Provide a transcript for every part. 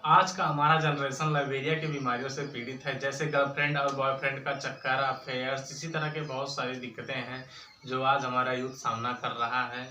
आज का हमारा जनरेशन लाइबेरिया की बीमारियों से पीड़ित है, जैसे गर्लफ्रेंड और बॉयफ्रेंड का चक्कर, अफेयर्स, इसी तरह के बहुत सारी दिक्कतें हैं जो आज हमारा यूथ सामना कर रहा है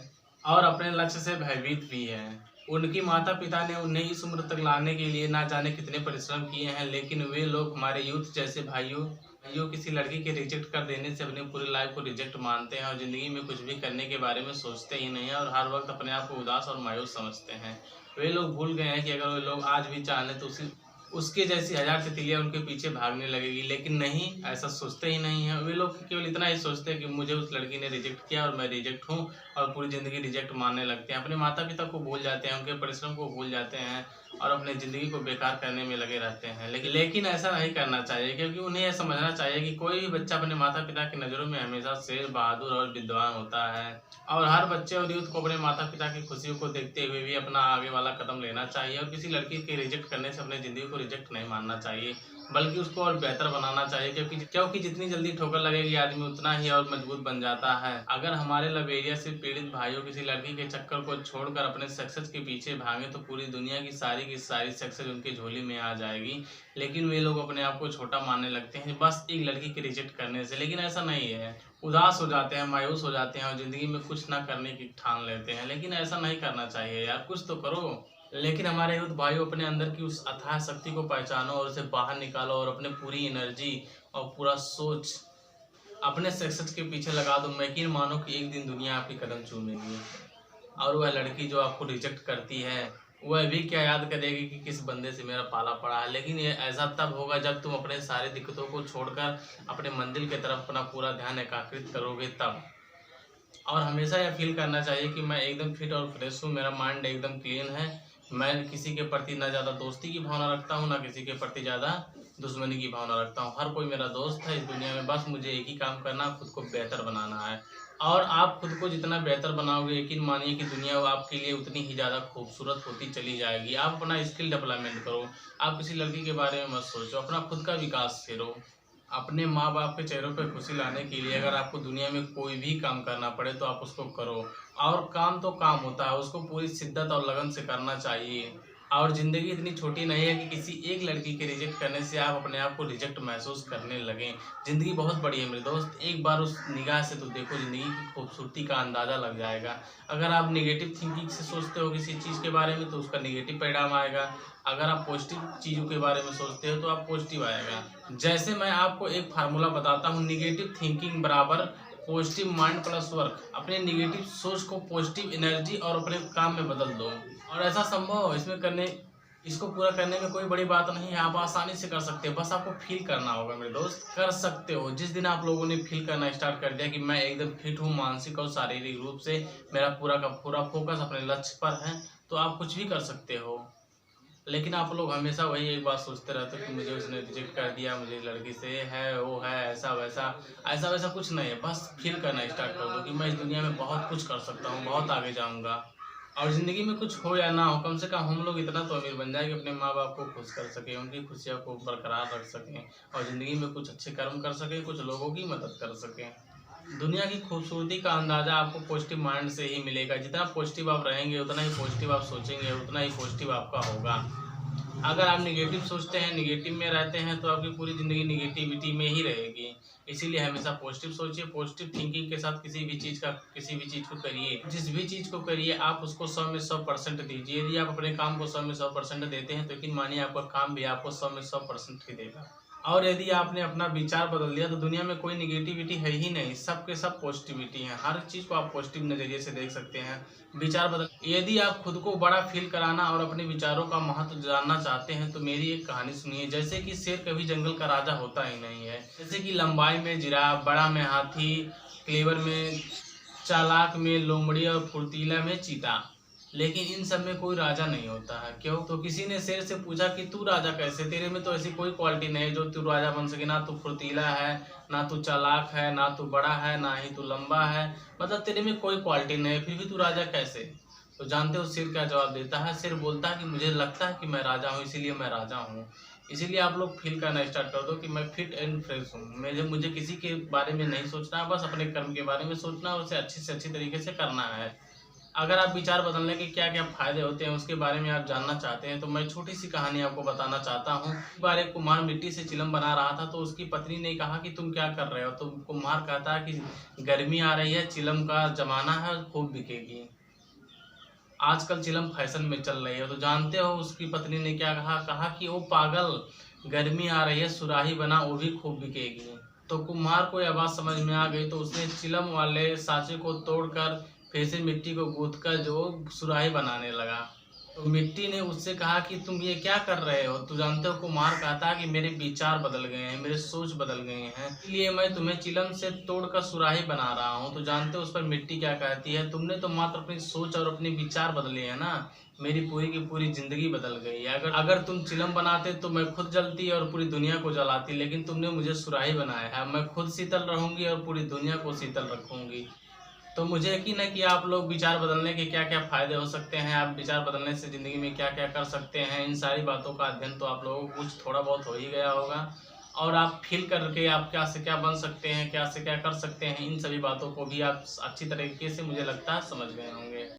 और अपने लक्ष्य से भयभीत भी है। उनकी माता पिता ने उन्हें इस उम्र तक लाने के लिए ना जाने कितने परिश्रम किए हैं, लेकिन वे लोग हमारे यूथ जैसे भाइयों भाइयों किसी लड़की के रिजेक्ट कर देने से अपनी पूरी लाइफ को रिजेक्ट मानते हैं और ज़िंदगी में कुछ भी करने के बारे में सोचते ही नहीं है और हर वक्त अपने आप को उदास और मायूस समझते हैं। वे लोग भूल गए हैं कि अगर वे लोग आज भी चाहें तो उसी उसके जैसी हजार तितलियां उनके पीछे भागने लगेगी, लेकिन नहीं, ऐसा सोचते ही नहीं है। वे लोग केवल इतना ही सोचते हैं कि मुझे उस लड़की ने रिजेक्ट किया और मैं रिजेक्ट हूँ, और पूरी ज़िंदगी रिजेक्ट मानने लगते हैं। अपने माता पिता को भूल जाते हैं, उनके परिश्रम को भूल जाते हैं और अपने ज़िंदगी को बेकार करने में लगे रहते हैं। लेकिन ऐसा नहीं करना चाहिए, क्योंकि उन्हें यह समझना चाहिए कि कोई भी बच्चा अपने माता पिता की नज़रों में हमेशा शेर, बहादुर और विद्वान होता है, और हर बच्चे और यूथ को अपने माता पिता की खुशियों को देखते हुए भी अपना आगे वाला कदम लेना चाहिए और किसी लड़की के रिजेक्ट करने से अपनी ज़िंदगी को रिजेक्ट नहीं मानना चाहिए, बल्कि उसको और बेहतर बनाना चाहिए, क्योंकि जितनी जल्दी ठोकर लगेगी आदमी उतना ही और मजबूत बन जाता है। अगर हमारे लवेरिया से पीड़ित भाइयों किसी लड़की के चक्कर को छोड़कर अपने सक्सेस के पीछे भागे तो पूरी दुनिया की सारी सक्सेस उनकी झोली में आ जाएगी। लेकिन वे लोग अपने आप को छोटा मानने लगते हैं बस एक लड़की के रिजेक्ट करने से, लेकिन ऐसा नहीं है। उदास हो जाते हैं, मायूस हो जाते हैं और ज़िंदगी में कुछ ना करने की ठान लेते हैं, लेकिन ऐसा नहीं करना चाहिए यार, कुछ तो करो। लेकिन हमारे यूथ भाइयों, अपने अंदर की उस अथाह शक्ति को पहचानो और उसे बाहर निकालो और अपने पूरी एनर्जी और पूरा सोच अपने सक्सेस के पीछे लगा दो। यकीन मानो कि एक दिन दुनिया आपकी कदम चूमेगी और वह लड़की जो आपको रिजेक्ट करती है वह भी क्या याद करेगी कि किस बंदे से मेरा पाला पड़ा है। लेकिन ये ऐसा तब होगा जब तुम अपने सारी दिक्कतों को छोड़कर अपने मंजिल की तरफ अपना पूरा ध्यान एकाग्रित करोगे तब। और हमेशा यह फील करना चाहिए कि मैं एकदम फिट और फ्रेश हूँ, मेरा माइंड एकदम क्लीन है, मैं किसी के प्रति ना ज़्यादा दोस्ती की भावना रखता हूँ, ना किसी के प्रति ज़्यादा दुश्मनी की भावना रखता हूँ। हर कोई मेरा दोस्त है इस दुनिया में, बस मुझे एक ही काम करना, खुद को बेहतर बनाना है। और आप खुद को जितना बेहतर बनाओगे, यकीन मानिए कि दुनिया आपके लिए उतनी ही ज़्यादा खूबसूरत होती चली जाएगी। आप अपना स्किल डेवलपमेंट करो, आप किसी लड़की के बारे में मत सोचो, अपना खुद का विकास करो। अपने माँ बाप के चेहरों पर खुशी लाने के लिए अगर आपको दुनिया में कोई भी काम करना पड़े तो आप उसको करो। और काम तो काम होता है, उसको पूरी शिद्दत और लगन से करना चाहिए। और ज़िंदगी इतनी छोटी नहीं है कि किसी एक लड़की के रिजेक्ट करने से आप अपने आप को रिजेक्ट महसूस करने लगें। ज़िंदगी बहुत बड़ी है मेरे दोस्त, एक बार उस निगाह से तो देखो, ज़िंदगी की खूबसूरती का अंदाज़ा लग जाएगा। अगर आप नेगेटिव थिंकिंग से सोचते हो किसी चीज़ के बारे में तो उसका नेगेटिव परिणाम आएगा। अगर आप पॉजिटिव चीज़ों के बारे में सोचते हो तो आप पॉजिटिव आएगा। जैसे मैं आपको एक फार्मूला बताता हूँ, नेगेटिव थिंकिंग बराबर पॉजिटिव माइंड प्लस वर्क। अपने नेगेटिव सोच को पॉजिटिव एनर्जी और अपने काम में बदल दो, और ऐसा संभव है। इसको पूरा करने में कोई बड़ी बात नहीं है, आप आसानी से कर सकते हैं, बस आपको फील करना होगा मेरे दोस्त, कर सकते हो। जिस दिन आप लोगों ने फील करना स्टार्ट कर दिया कि मैं एकदम फिट हूँ मानसिक और शारीरिक रूप से, मेरा पूरा का पूरा फोकस अपने लक्ष्य पर है, तो आप कुछ भी कर सकते हो। लेकिन आप लोग हमेशा वही एक बात सोचते रहते हो कि मुझे उसने रिजेक्ट कर दिया, मुझे लड़की से है वो है ऐसा वैसा। ऐसा वैसा कुछ नहीं है, बस फील करना स्टार्ट कर दो कि मैं इस दुनिया में बहुत कुछ कर सकता हूँ, बहुत आगे जाऊँगा। और ज़िंदगी में कुछ हो या ना हो, कम से कम हम लोग इतना तो अमीर बन जाए कि अपने माँ बाप को खुश कर सकें, उनकी खुशियों को बरकरार रख सकें और ज़िंदगी में कुछ अच्छे कर्म कर सकें, कुछ लोगों की मदद कर सकें। दुनिया की खूबसूरती का अंदाज़ा आपको पॉजिटिव माइंड से ही मिलेगा। जितना पॉजिटिव आप रहेंगे उतना ही पॉजिटिव आप सोचेंगे, उतना ही पॉजिटिव आपका होगा। अगर आप नेगेटिव सोचते हैं, नेगेटिव में रहते हैं, तो आपकी पूरी ज़िंदगी नेगेटिविटी में ही रहेगी। इसीलिए हमेशा पॉजिटिव सोचिए, पॉजिटिव थिंकिंग के साथ किसी भी चीज़ को करिए। जिस भी चीज़ को करिए आप उसको 100 में 100% दीजिए। यदि आप अपने काम को 100 में 100% देते हैं तो यकीन मानिए आपका काम भी आपको 100 में 100% ही देगा। और यदि आपने अपना विचार बदल दिया तो दुनिया में कोई नेगेटिविटी है ही नहीं, सब के सब पॉजिटिविटी है। हर चीज़ को आप पॉजिटिव नज़रिए से देख सकते हैं। विचार बदल, यदि आप खुद को बड़ा फील कराना और अपने विचारों का महत्व जानना चाहते हैं तो मेरी एक कहानी सुनिए। जैसे कि शेर कभी जंगल का राजा होता ही नहीं है। जैसे कि लंबाई में जिराफ, बड़ा में हाथी, क्लेवर में चालाक में लोमड़ी और फुर्तीला में चीता, लेकिन इन सब में कोई राजा नहीं होता है। क्यों? तो किसी ने शेर से पूछा कि तू राजा कैसे, तेरे में तो ऐसी कोई क्वालिटी नहीं है जो तू राजा बन सके। ना तू फुर्तीला है, ना तू चालाक है, ना तू बड़ा है, ना ही तू लंबा है, मतलब तेरे में कोई क्वालिटी नहीं है, फिर भी तू राजा कैसे? तो जानते हो शेर क्या जवाब देता है? शेर बोलता है कि मुझे लगता है कि मैं राजा हूँ, इसीलिए मैं राजा हूँ। इसीलिए आप लोग फील करना स्टार्ट कर दो कि मैं फिट एंड फ्रेश हूँ। मुझे किसी के बारे में नहीं सोचना है, बस अपने कर्म के बारे में सोचना है और उसे अच्छी से अच्छी तरीके से करना है। अगर आप विचार बदलने के क्या-क्या फ़ायदे होते हैं, उसके बारे में आप जानना चाहते हैं, तो मैं छोटी-सी कहानी आपको बताना चाहता हूँ। एक बार एक कुम्हार मिट्टी से चिलम बना रहा था, तो उसकी पत्नी ने कहा कि तुम क्या कर रहे हो? तो कुम्हार कहता है कि गर्मी आ रही है, चिलम का ज़माना है और खूब बिकेगी। आजकल चिलम फैशन में चल रही है। तो जानते हो उसकी पत्नी ने क्या कहा? कहा कि ओ पागल, गर्मी आ रही है, सुराही बना, वो भी खूब बिकेगी। तो कुम्हार को ये बात समझ में आ गई, तो उसने चिलम वाले साँचे को तोड़कर फिर से मिट्टी को गूँथकर जो सुराही बनाने लगा। तो मिट्टी ने उससे कहा कि तुम ये क्या कर रहे हो? तो जानते हो कुम्हार कहता है कि मेरे विचार बदल गए हैं, मेरे सोच बदल गए हैं, इसलिए मैं तुम्हें चिलम से तोड़कर सुराही बना रहा हूँ। तो जानते हो उस पर मिट्टी क्या कहती है? तुमने तो मात्र अपनी सोच और अपने विचार बदले हैं ना, मेरी पूरी की पूरी ज़िंदगी बदल गई है। अगर अगर तुम चिलम बनाते तो मैं खुद जलती और पूरी दुनिया को जलाती, लेकिन तुमने मुझे सुराही बनाया है। मैं खुद शीतल रहूँगी और पूरी दुनिया को शीतल रखूँगी। तो मुझे यकीन है कि आप लोग विचार बदलने के क्या-क्या फ़ायदे हो सकते हैं, आप विचार बदलने से ज़िंदगी में क्या-क्या कर सकते हैं, इन सारी बातों का अध्ययन तो आप लोगों को कुछ थोड़ा बहुत हो ही गया होगा। और आप फ़ील करके आप क्या से क्या बन सकते हैं, क्या से क्या कर सकते हैं, इन सभी बातों को भी आप अच्छी तरीके से मुझे लगता है समझ गए होंगे।